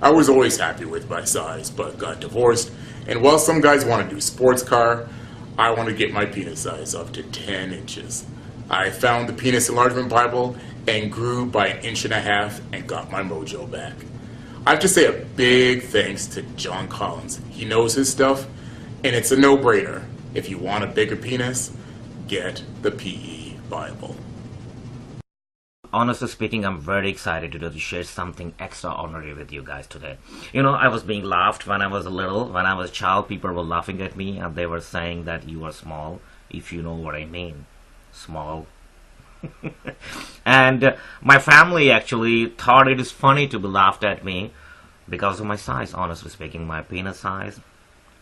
I was always happy with my size, but got divorced, and while some guys want to do sports car, I want to get my penis size up to 10 inches. I found the Penis Enlargement Bible and grew by 1.5 inches and got my mojo back. I have to say a big thanks to John Collins. He knows his stuff, and it's a no-brainer. If you want a bigger penis, get the PE Bible. Honestly speaking, I'm very excited to share something extraordinary with you guys today. You know, I was being laughed when I was little. When I was a child, people were laughing at me and they were saying that you are small, if you know what I mean. Small. And my family actually thought it is funny to be laughed at me because of my size. Honestly speaking, my penis size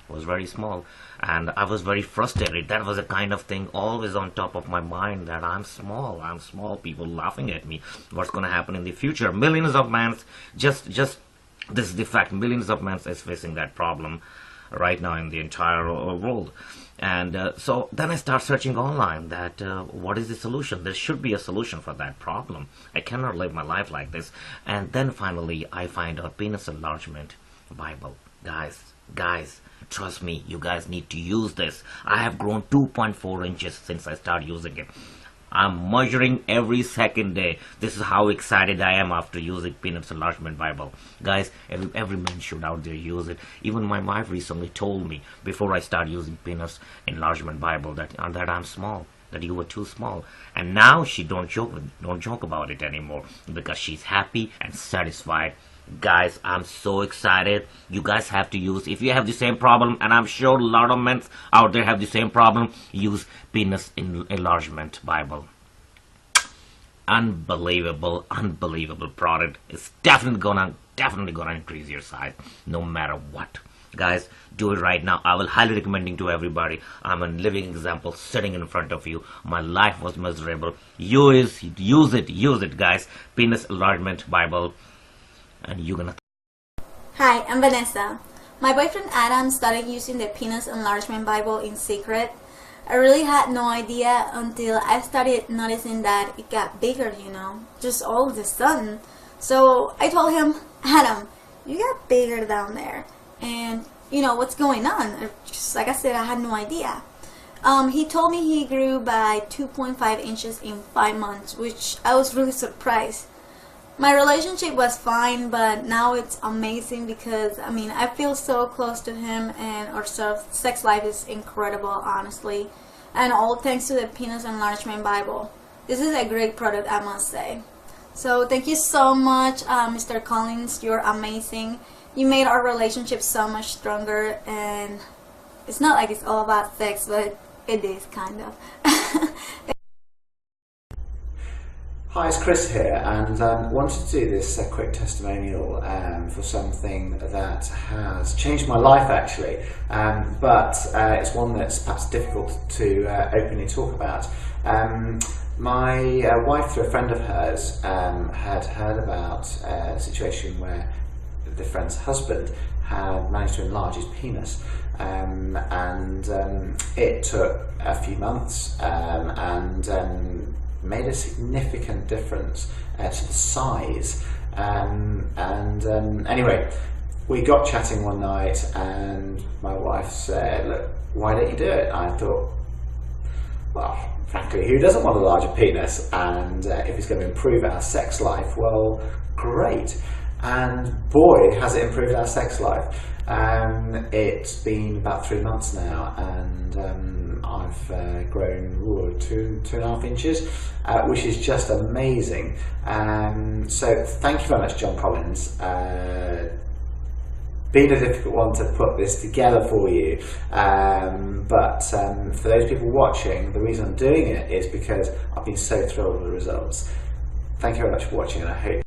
was very small and I was very frustrated. That was a kind of thing always on top of my mind, that I'm small, people laughing at me. What's going to happen in the future? Millions of men, just this is the fact, millions of men is facing that problem right now in the entire world. And so then I start searching online that what is the solution? There should be a solution for that problem. I cannot live my life like this. And then finally I find out Penis Enlargement Bible. Guys, trust me, you guys need to use this. I have grown 2.4 inches since I started using it. I'm measuring every second day. This is how excited I am after using Penis Enlargement Bible. Guys, every man should out there use it. Even my wife recently told me before I started using Penis Enlargement Bible that I'm small, that you were too small. And now she don't joke about it anymore because she's happy and satisfied. Guys, I'm so excited. You guys have to use, if you have the same problem, and I'm sure a lot of men out there have the same problem, use Penis Enlargement Bible. Unbelievable product. It's definitely gonna increase your size no matter what. Guys, do it right now. I will highly recommending to everybody. I'm a living example sitting in front of you. My life was miserable. Use it guys. Penis Enlargement Bible. And you're gonna. Hi, I'm Vanessa. My boyfriend Adam started using the Penis Enlargement Bible in secret. I really had no idea until I started noticing that it got bigger, you know, just all of a sudden. So I told him, Adam, you got bigger down there, and you know what's going on. Just like I said, I had no idea. He told me he grew by 2.5 inches in 5 months, which I was really surprised. My relationship was fine, but now it's amazing because, I mean, I feel so close to him and our sex life is incredible, honestly. And all thanks to the Penis Enlargement Bible. This is a great product, I must say. So thank you so much, Mr. Collins. You're amazing. You made our relationship so much stronger, and it's not like it's all about sex, but it is kind of. Hi, it's Chris here, and wanted to do this quick testimonial for something that has changed my life actually, but it's one that's perhaps difficult to openly talk about. My wife, through a friend of hers, had heard about a situation where the friend's husband had managed to enlarge his penis, and it took a few months and made a significant difference to the size. Anyway, we got chatting one night and my wife said, look, why don't you do it? I thought, well, frankly, who doesn't want a larger penis? And if it's going to improve our sex life, well, great. And boy, has it improved our sex life. It's been about 3 months now, and I've grown 2.5 inches, which is just amazing. So thank you very much, John Collins. Been a difficult one to put this together for you, but for those people watching, the reason I'm doing it is because I've been so thrilled with the results. Thank you very much for watching, and I hope